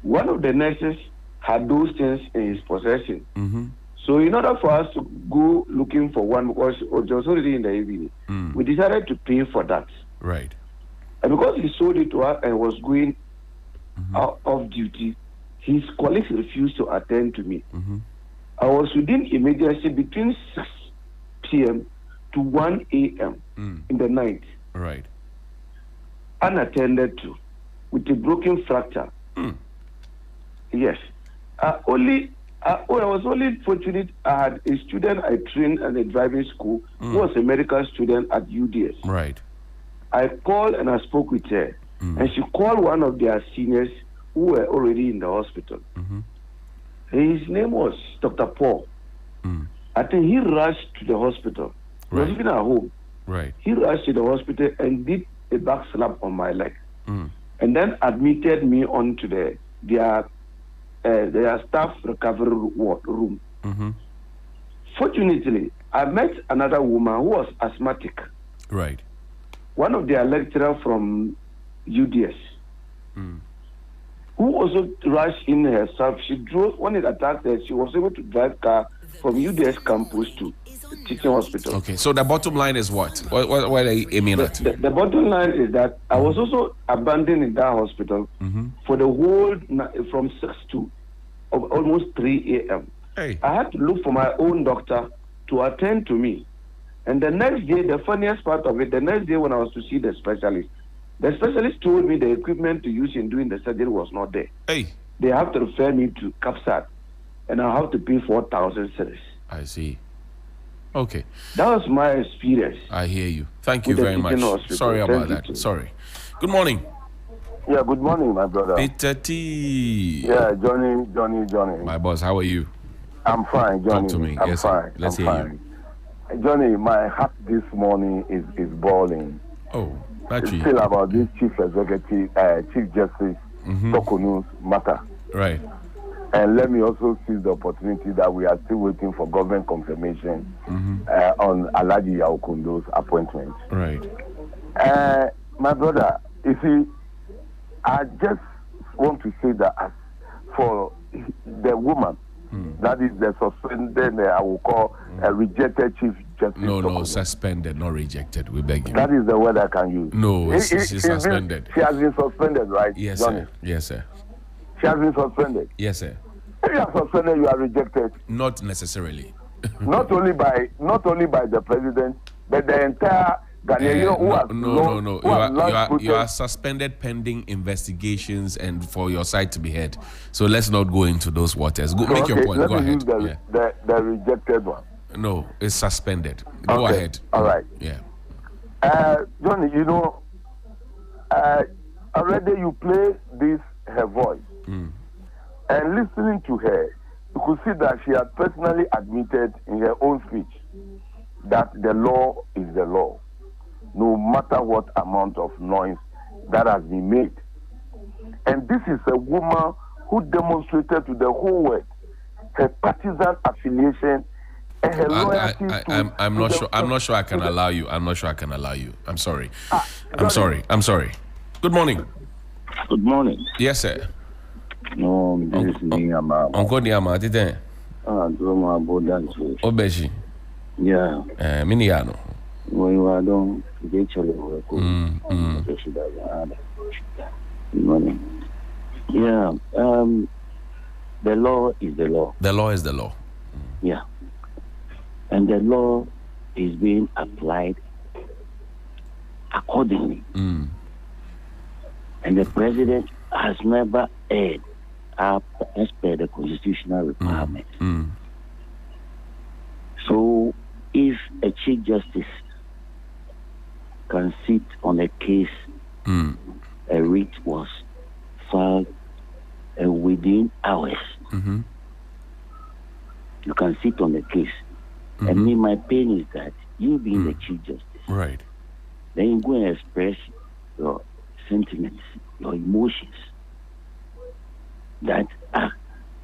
one of the nurses had those things in his possession. Mm-hmm. So in order for us to go looking for one, because it was already in the evening, we decided to pay for that. Right. And because he sold it to us and was going out of duty, his colleagues refused to attend to me. I was within emergency between 6 p.m. to 1 a.m. in the night. Right. Unattended to, with a broken fracture. Yes. I was only fortunate I had a student I trained at a driving school who was a medical student at UDS. Right. I called and I spoke with her. And she called one of their seniors who were already in the hospital. His name was Dr. Paul. I think he rushed to the hospital. He was even at home. Right. He rushed to the hospital and did a back slap on my leg. And then admitted me onto their staff recovery room. Fortunately, I met another woman who was asthmatic. Right. One of their lecturers from UDS. Who also rushed in herself. She drove, when it attacked her, she was able to drive car from UDS campus to teaching hospital. Okay, so the bottom line is what? What are you aiming at? The bottom line is that I was also abandoned in that hospital for the whole, from 6 to almost 3 a.m. Hey. I had to look for my own doctor to attend to me. And the next day, the funniest part of it, the next day when I was to see the specialist told me the equipment to use in doing the surgery was not there. Hey. They have to refer me to CAPSAT, and I have to pay 4,000 cedis. I see. Okay. That was my experience. I hear you. Thank you very much. Sorry about that. Sorry. Good morning. Yeah, good morning, my brother. Peter T. Yeah, Johnny. My boss, how are you? I'm fine, Johnny. Talk to me. I'm yes, fine. Let's hear you. Johnny, my heart this morning is boiling. Oh, actually. Still about this Chief Justice Tokunu's matter. Right. And let me also seize the opportunity that we are still waiting for government confirmation on Alhaji Yaokundo's appointment. Right. My brother, you see, I just want to say that as for the woman, that is the suspended, I will call a rejected Chief Justice. No, suspended, not rejected. We beg you. That is the word I can use. No, she's suspended. She has been suspended, right? Yes, Johnny? sir. Yes, sir. She has been suspended. Yes, sir. If you are suspended, you are rejected. Not necessarily. not only by the president, but the entire Ghanaian No. You are suspended pending investigations and for your side to be heard. So let's not go into those waters. Make your point. Go ahead. The rejected one. No, it's suspended. Go ahead. All right. Yeah. Johnny, already you play her voice. And listening to her, you could see that she had personally admitted in her own speech that the law is the law, no matter what amount of noise that has been made. And this is a woman who demonstrated to the whole world her partisan affiliation and her loyalty I'm not sure I can allow you. I'm sorry. I'm sorry. Good morning. Good morning. Yes, sir. No, this is me. Uncle Niama, did they? Drama Bodan. Obeji. Yeah. Miniano. When you are done, get your level. Good morning. Yeah. The law is the law. The law is the law. Yeah. And the law is being applied accordingly. And the president has never erred as per the constitutional requirement. So if a Chief Justice can sit on a case, a writ was filed within hours, you can sit on the case. And me, my pain is that you being the Chief Justice, right? Then you go and express your sentiments, your emotions, that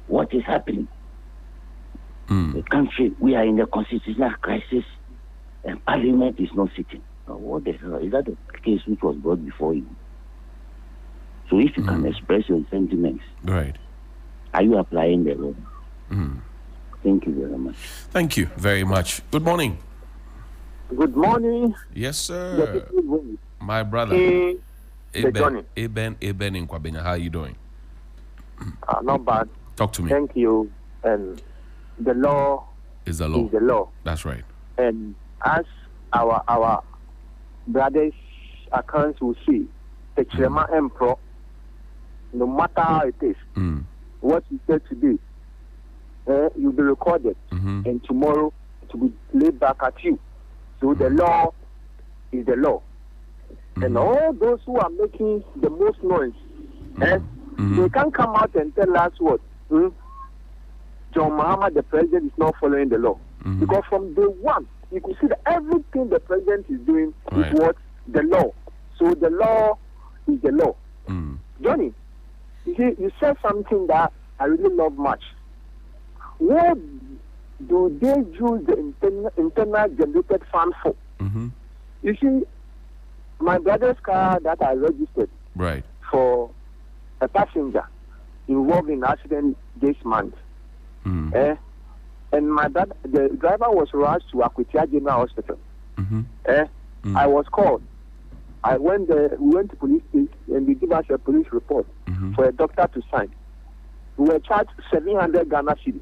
what is happening? The country, we are in the constitutional crisis, and Parliament is not sitting. Now, what the hell? Is that the case which was brought before you? So if you can express your sentiments, right? Are you applying the law? Thank you very much. Thank you very much. Good morning. Good morning. Yes, sir. My brother. Johnny. Eben in Kwabena. How are you doing? Not bad. Talk to me. Thank you. And the law is the law. Is the law. That's right. And as our brothers' accounts will see, the Chirema Emperor, no matter how it is, what you said today, you'll be recorded, and tomorrow to be laid back at you. So the law is the law. And all those who are making the most noise, they can come out and tell us what John Mahama, the president, is not following the law. Because from day one, you can see that everything the president is doing is what the law. So the law is the law. Johnny, you see, you said something that I really love much. What do they use the internal generated fund for? You see, my brother's car that I registered for a passenger involved in an accident this month. And my brother, the driver was rushed to Akwitia General Hospital. I was called. I went there, we went to police station and they give us a police report for a doctor to sign. We were charged 700 Ghana cedi.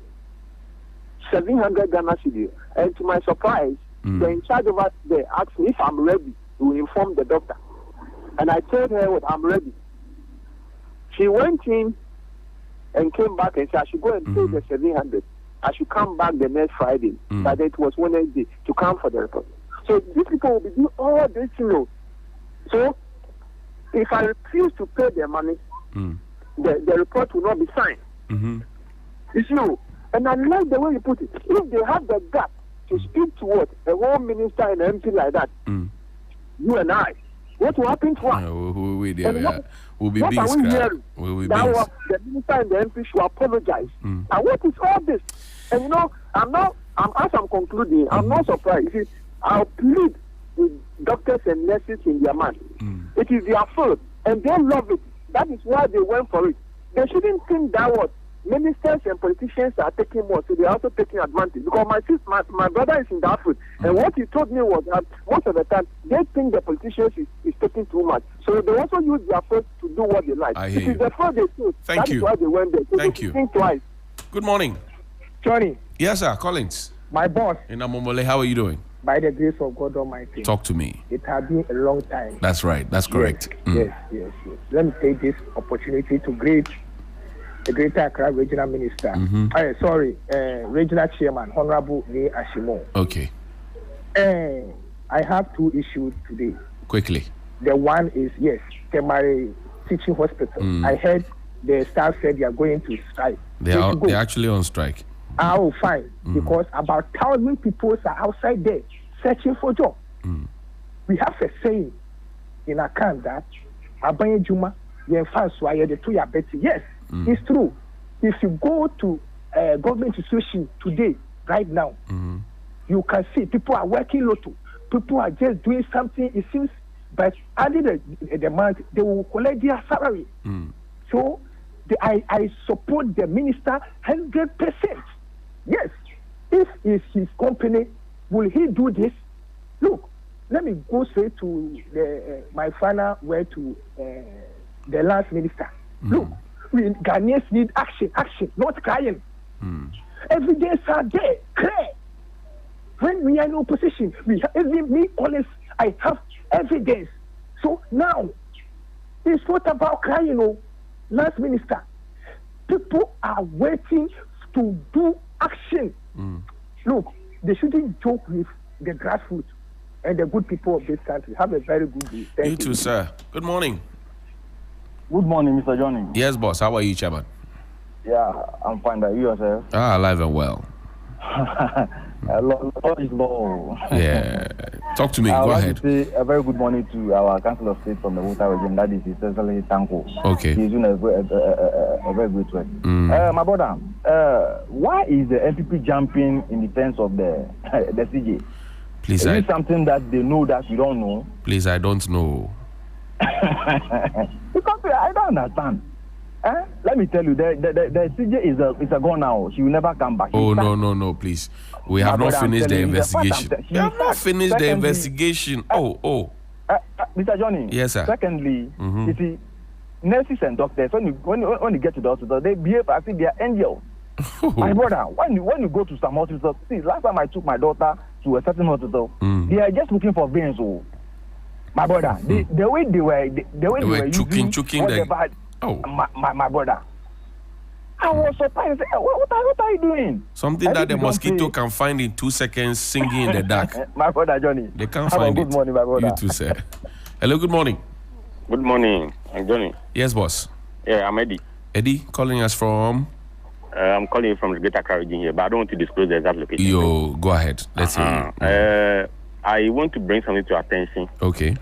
700 Ghana cedi. And to my surprise, the in charge of us there asked me if I'm ready to inform the doctor. And I told her what I'm ready. She went in and came back and said I should go and pay the 700. I should come back the next Friday. But it was Wednesday to come for the report. So these people will be doing all this, you know. So if I refuse to pay their money, the report will not be signed. It's you. And I like the way you put it. If they have the gut to speak to what? A home minister and an MP like that, you and I, what will happen to us? We'll be being scrapped. That the minister and the MP should apologize. And what is all this? And you know, as I'm concluding, I'm not surprised. You see, I'll plead with doctors and nurses in their mind. It is their fault, and they love it. That is why they went for it. They shouldn't think that what ministers and politicians are taking more, so they're also taking advantage. Because my brother is in that field, and what he told me was that most of the time they think the politicians is taking too much. So they also use their fault to do what they like. It is the fault they do. Thank you. That is why they went there. So Thank you. Think twice. Good morning. Johnny. Yes, sir. Collins. My boss. In Amomole, how are you doing? By the grace of God Almighty. Talk to me. It has been a long time. That's right. That's correct. Yes. Let me take this opportunity to greet the Greater Accra Regional Minister. Regional Chairman, Honorable Ne Ashimo. Okay. I have two issues today. Quickly. The one is, Temare Teaching Hospital. I heard the staff said they are going to strike. They're actually on strike. Oh, fine. Because about 1,000 people are outside there searching for job. We have a saying in our camp that Abanye Juma, yes, it's true. If you go to a government institution today, right now, you can see people are working lotto. People are just doing something, it seems, but under the month, they will collect their salary. So I support the minister 100%. Yes. If it's his company, will he do this? Look, let me go straight to my final word to the last minister. Look, Ghanaians need action, not crying. Evidence are there, clear. When we are in opposition, even me, honest, I have evidence. So now, it's not about crying, last minister. People are waiting to do action. Look, they shouldn't joke with the grassroots and the good people of this country. Have a very good day. Thank you. Too, sir. Good morning. Good morning, Mr. Johnny. Yes, boss. How are you, Chairman? Yeah, I'm fine. You yourself? Alive and well. Law is law. Yeah. Talk to me. Go ahead. To say a very good morning to our Council of State from the water region. That is essentially Tanko. Okay. He's doing a very great work. My brother, why is the NPP jumping in defense of the CJ? Please, is it something that they know that you don't know? Please, I don't know. Because I don't understand. Let me tell you, the CJ is a gone now. She will never come back. Oh, no, please. We have not finished the investigation. We have not finished the investigation. Mr. Johnny. Yes, sir. Secondly, you see, nurses and doctors, when you get to the hospital, they behave as if they are angels. My brother, when you go to some hospitals, see, last time I took my daughter to a certain hospital, they are just looking for veins. My brother, the way they were choking whatever, my brother. I was surprised. What are you doing? Something that the mosquito can find in 2 seconds singing in the dark. My brother Johnny. They can't find it. Good morning, my brother. You too, sir. Hello, good morning. Good morning. I'm Johnny. Yes, boss. Yeah, I'm Eddie. Eddie, calling us from? I'm calling you from the Greater Accra region here, but I don't want to disclose the exact location. Yo, go ahead. Let's hear you. I want to bring something to attention. Okay.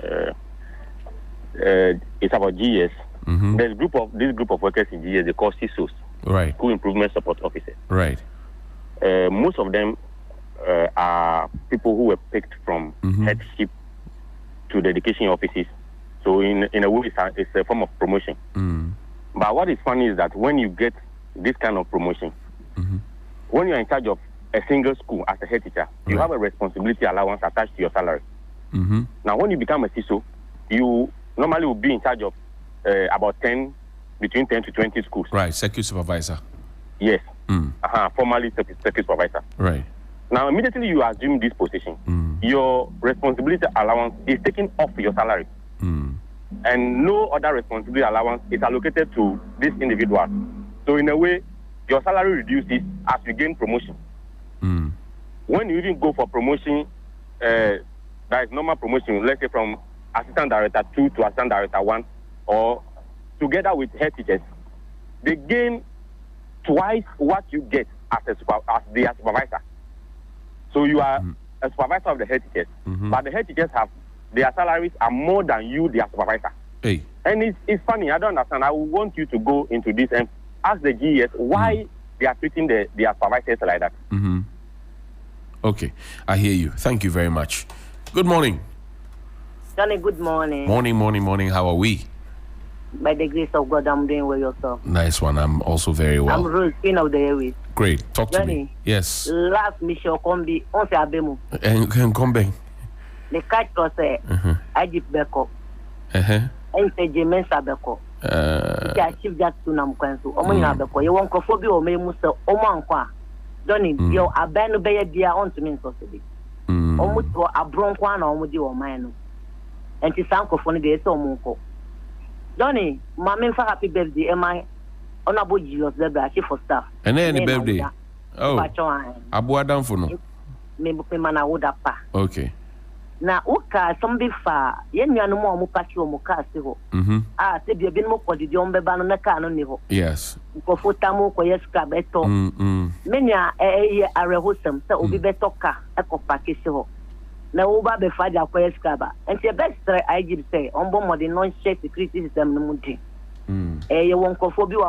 It's about GS. There's this group of workers in GS. They call CISOs. Right. School Improvement Support Officers. Right. Most of them are people who were picked from headship to the education offices. So in a way, it's a form of promotion. But what is funny is that when you get this kind of promotion, when you're in charge of a single school as a head teacher, you have a responsibility allowance attached to your salary. Now, when you become a CISO, you normally will be in charge of about between 10 to 20 schools. Right, circuit supervisor. Yes. Formerly circuit supervisor. Right. Now, immediately you assume this position, your responsibility allowance is taken off your salary. And no other responsibility allowance is allocated to this individual. So in a way, your salary reduces as you gain promotion. When you even go for promotion, that is normal promotion, let's say from assistant director 2 to assistant director 1, or together with head teachers, they gain twice what you get as their supervisor. So you are a supervisor of the head teachers, but the head teachers their salaries are more than you, their supervisor. Hey. And it's funny, I don't understand. I want you to go into this and ask the GS why they are treating their supervisors like that. Okay, I hear you. Thank you very much. Good morning. Johnny, good morning. Morning. How are we? By the grace of God, I'm doing well yourself. Nice one. I'm also very well. I'm Rose, Queen of the Airways. Great. Talk Johnny, to me. Yes. Last mission combi on se abemu. And come back. The catch was I did backup. And say Jemensa backup. Chief Jackson am Quenso. Omina backup. You want cophobia or may musa Omanqua. Johnny, you are banned by a dear on to me society. Almost a bronquan or with your man. And his uncle for the so munko. Johnny, my men for happy birthday, am I honorable Jesus Zebra, chief of staff. And then birthday. Oh, Abu Adam for no. Maybe man would up. Okay. Now, Uka, some be far, yen no more mupacho mukasiho. Say be a bit more for the John Beban nivo. Yes. For Tamu, Koyeska beto. Many are a rehosum, so be betoka, a copakisiho. Na uba be faja Koyeska, and the best I give say, on bomb the non-shake security system muti. You won't cophobia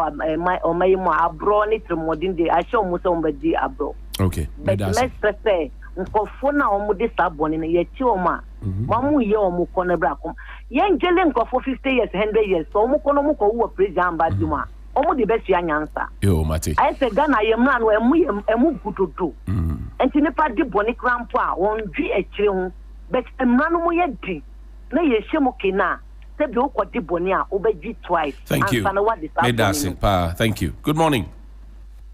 or my more abroad it from modern day. I show Musomba abroad. Okay. But let's say, Nkofona omude saboni na yechi oma mamu ye omu kono brakom ye ngele nkofo 50 years 100 years so omu kono mu ko wo president baduma omu de besu anyansa yo mate I say Ghana ye mra no emu gudodo enti ne pa di boni krampo a won dwi akire hu but mra no mu ye di na ye hwemu kina se bi wo di boni a obeji twice. Thank you. Thank you. Good morning.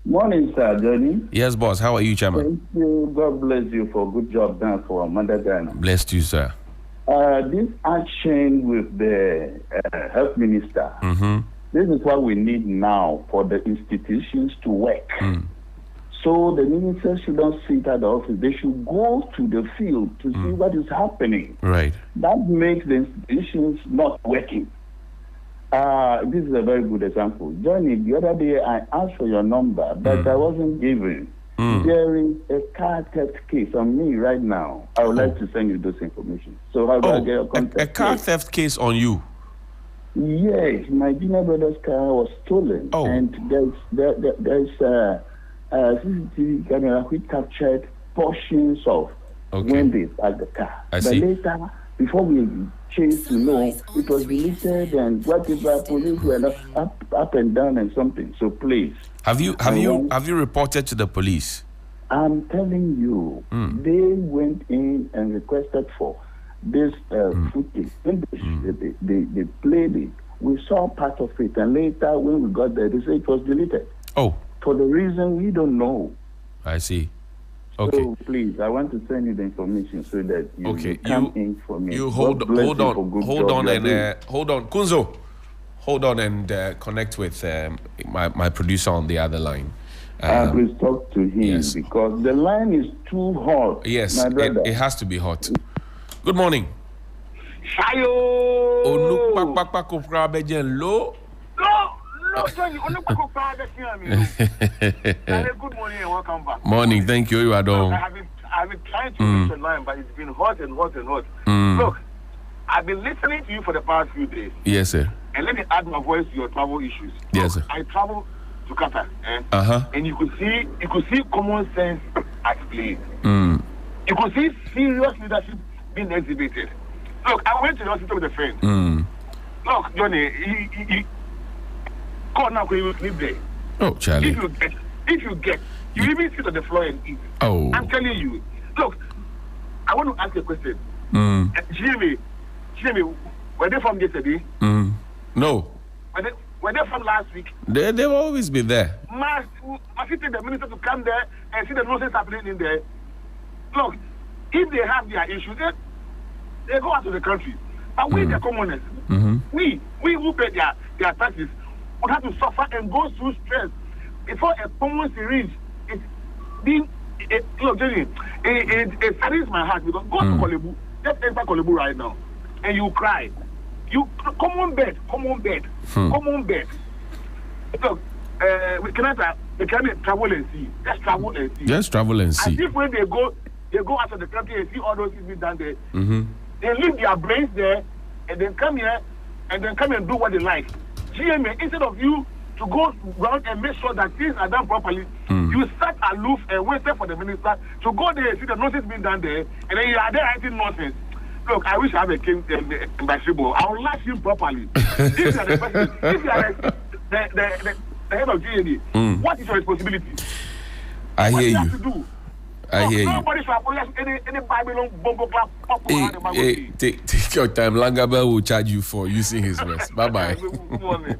Morning, sir, Johnny. Yes, boss. How are you, Chairman? Thank you. God bless you for a good job done for Mother Ghana. Blessed you, sir. This action with the health minister, this is what we need now for the institutions to work. So the ministers shouldn't sit at the office. They should go to the field to see what is happening. Right. That makes the institutions not working. This is a very good example. Johnny, the other day I asked for your number, but I wasn't given. There is a car theft case on me right now. I would like to send you those information. So how do I get your contact? A car theft case on you? Yes, my junior brother's car was stolen. And there's a CCTV camera which captured portions of when they parked the car. I see. But later, before we chased, it was deleted and whatever, police were up and down and something. So please. Have you reported to the police? I'm telling you, they went in and requested for this footage. When they played it, we saw part of it, and later when we got there, they said it was deleted. Oh. For the reason we don't know. I see. Okay. So please, I want to send you the information so that you come in for me. You hold on, Kunzo. Hold on and connect with my producer on the other line. Please talk to him because the line is too hot. Yes, my brother. It has to be hot. Good morning. Shayo. Good morning and welcome back. Morning, thank you. You are done. I've been trying to reach your line, but it's been hot and hot and hot. Look, I've been listening to you for the past few days. Yes, sir. And let me add my voice to your travel issues. Yes, sir. I travel to Qatar, and you could see common sense at play. You could see serious leadership being exhibited. Look, I went to the hospital with a friend. Look, Johnny, he called now because he will sleep there. Oh, Charlie. If you get, you even sit on the floor and eat. Oh. I'm telling you. Look, I want to ask you a question. Jimmy, were they from yesterday? No. Were they from last week? They've always been there. Must you take the minister to come there and see the nonsense happening in there? Look, if they have their issues, they go out to the country. But we, the commoners, we who pay their taxes, would have to suffer and go through stress before a common syringe is being. Look, Jenny, it saddens my heart because go to Kolebu, just enter Kolebu right now, and you cry. You come on bed. Look, we can travel and see. Just travel and see. Just travel and see. As if when they go out of the country and see all those things being done there, they leave their brains there and then come here and do what they like. GMA, instead of you to go around and make sure that things are done properly, you sat aloof and waited for the minister to go there and see the nonsense being done there, and then you are there writing nonsense. Look, I wish I had a king in Bashibo. I will lash him properly. If you are the person, if you are the head of GMA, what is your responsibility? I hear you. What do you have to do? I hear you. Nobody should apologize any Babylon bongo clap. Hey, take your time. Langabel will charge you for using his words. Bye-bye. Good morning.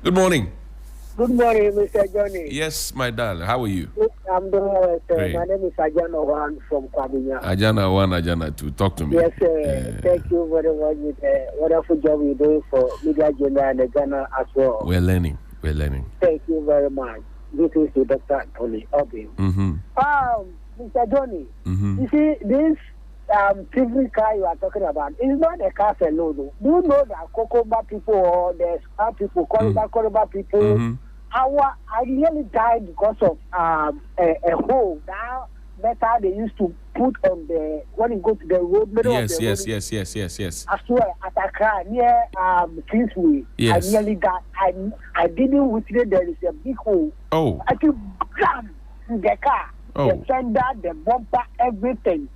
Good morning. Good morning, Mr. Johnny. Yes, my darling. How are you? I'm doing well, sir. Great. My name is Ajana Wan from Kwabinya. Ajana 1, Ajana 2. Talk to me. Yes, sir. Thank you very much with the wonderful job you're doing for Media Agenda and Ghana as well. We're learning. Thank you very much. This is to Dr. Tony Obin. Mr. Johnny, you see, this privilege car you are talking about is not a car alone. Do you know that Kokoba people or the Star people, Koroba people, I nearly died because of a hole that better they used to put on the when you go to the road middle of the road. Yes. I swear at Accra near Kingsway. Yes. I nearly died. I didn't witness there is a big hole. Oh. I took gun in the car, the fender, the bumper, everything.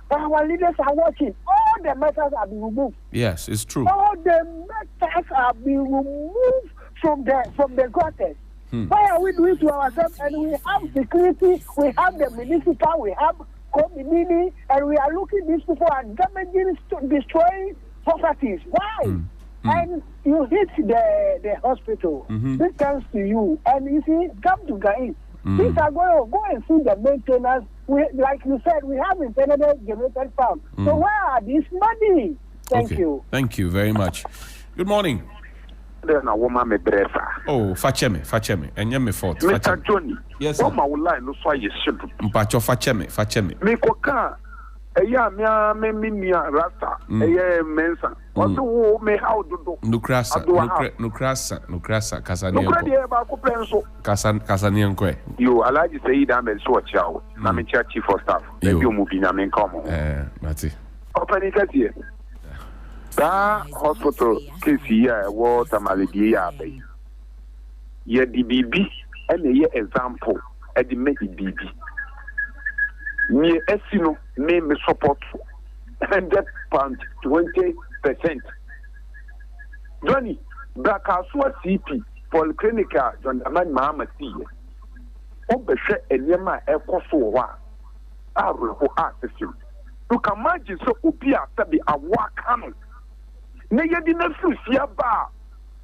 But our leaders are watching. All the metals are being removed. Yes, it's true. All the metals are being removed from the gutters. Why are we doing to ourselves? And we have security, we have the municipal, we have community, and we are looking these people are damaging, destroying properties. Why? And you hit the hospital. This comes to you, and you see, come to Gain. These are going to go and see the maintenance. Like you said, we have internally generated farm. So where are these money? Thank you. Thank you very much. Good morning. There's a woman me bresa. Oh, Facheme. And you me fault. Mr. Johnny. Yes, sir. What my line no so you should. Mpacho Facheme. Me koka. Eya me rasta. Eya mensa. Oso wo me how do. Nukrasa kasani. Nukradi ba ko penso. Kasani enko. Yo, Alaji say that me so chiao. Na me chief of staff. E bi omo bi na me come. Mati. Open it that hospital case here was Tamalidi Abbey. Ye the BB and the example at the make BB. me esino me support 100.20%. Johnny, Brakaso CP, Polyclinica, John Daman Mahama C. Obeshe Enyema Ekosowa. Who access you. You can imagine so Upia Tabi a wakano. Neya didn't see a bar.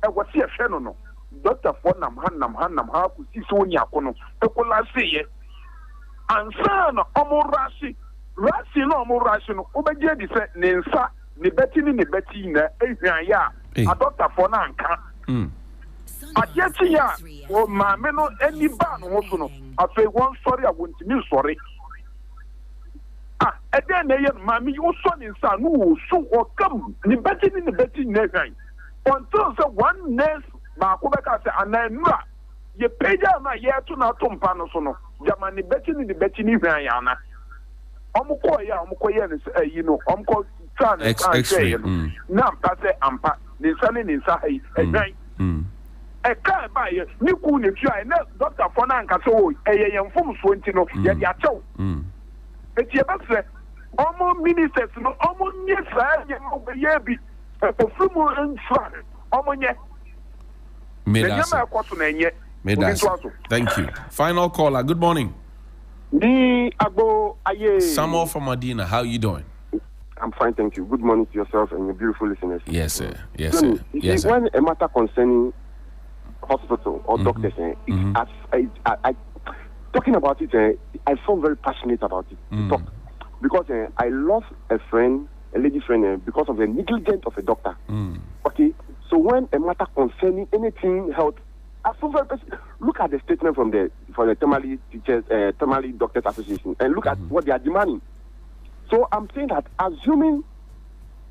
I was here, Shenono. Dr. Fonam Hanam, how to see Sonia Kono, Ecola say, and son, Omorashi, Rashi, no more rational, Obejadi said, Nensa, Nibetina, ya, a Dr. Fonanka. At yet, oh, my men, any ban, also, I say one sorry, I want to be sorry. And then they mammy, your son in son, who so or come, Nibetin, never. Until the one nurse. Makubeka se ananura ye peja na ye to na to mpano so no jamani beti ni hwan ya na omko ye ne you know omko try na say na mpa se ampa ni sane ni sa hai ehwan e ka ba ye ni ku ne tua na doctor for na nka so ye yemfom so nti no ye dia chew eti e ba se omo ministers no omo nye sa ye mo be ye bi ofumu nfa omo nye. Thank you. Final caller. Good morning. Samuel from Medina. How are you doing? I'm fine, thank you. Good morning to yourself and your beautiful listeners. Yes, sir. Yes, sir. Yes, sir. When a matter concerning hospital or doctors, talking about it, I feel very passionate about it. Talk. Because I lost a friend, a lady friend, because of the negligence of a doctor. Okay. So when a matter concerning anything health, I feel very look at the statement from the Tamale Teachers, Tamale Doctors Association, and look at what they are demanding. So I'm saying that assuming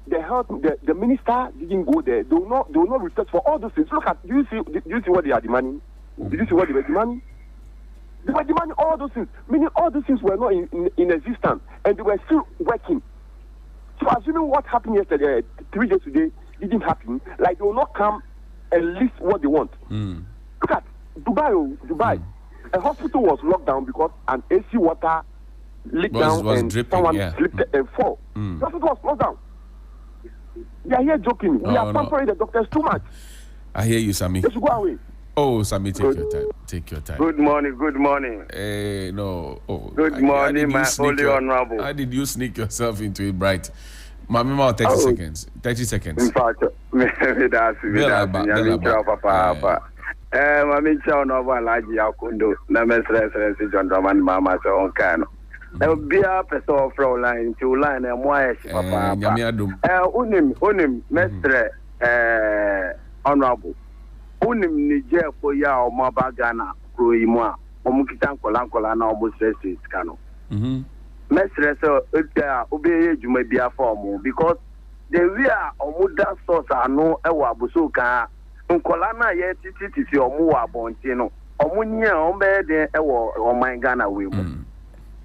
the health, the minister didn't go there, they will not research for all those things. Look at, do you see what they are demanding? Did you see what they were demanding? They were demanding all those things, meaning all those things were not in existence, and they were still working. So assuming what happened yesterday, 3 days today, didn't happen, like they will not come and list what they want. Look at Dubai. A hospital was locked down because an AC water leaked down and dripping, someone slipped and fall. The hospital was locked down. They are here joking. We are pampering the doctors too much. I hear you, Sammy. Let's go away. Oh, Sammy, take your time. Take your time. Good morning. No. Oh, good morning, my holy honorable. How did you sneak yourself into it, Bright? Mama, 30 seconds. 30 seconds. In fact, Mami Chow Nova Laji Akundo, Names John Roman Mama Sonkano. Bia Peso Fraulein, to line and why Papa. Unim, Mestre, honorable. Unim Niger for ya or Mabagana, Ruima, Omukitan Kolankola, almost racist cano. Mestre, so obey you may be a form because the real Omuda source are no Ewabusuka, Uncolana yet it is your Mua Bontino, Omunia, Ombe, or my Ghana women.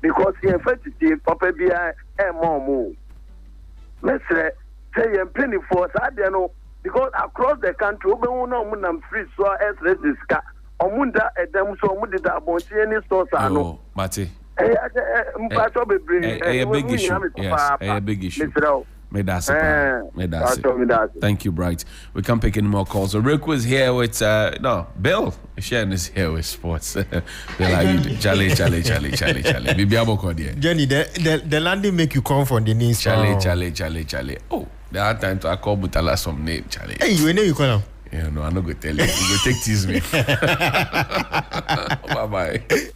Because the infected Papa be a more. Mestre, say a penny for I don't know, because across the country, Omunam free so as Resiska, Omunda, and them so Mudita Bontini stores are no. Mate. A big issue. Yes, a big issue. Thank you, Bright. We can't pick any more calls. So Rick was here with Bill. Shen is here with sports. Bill, how you doing? Charlie. Johnny, the landing make you come from the knees. Charlie. Oh, there are times I call Butala some name, Charlie. Hey, you know you call him. Yeah, no, I'm not going to tell you. You go take tease me. Bye-bye.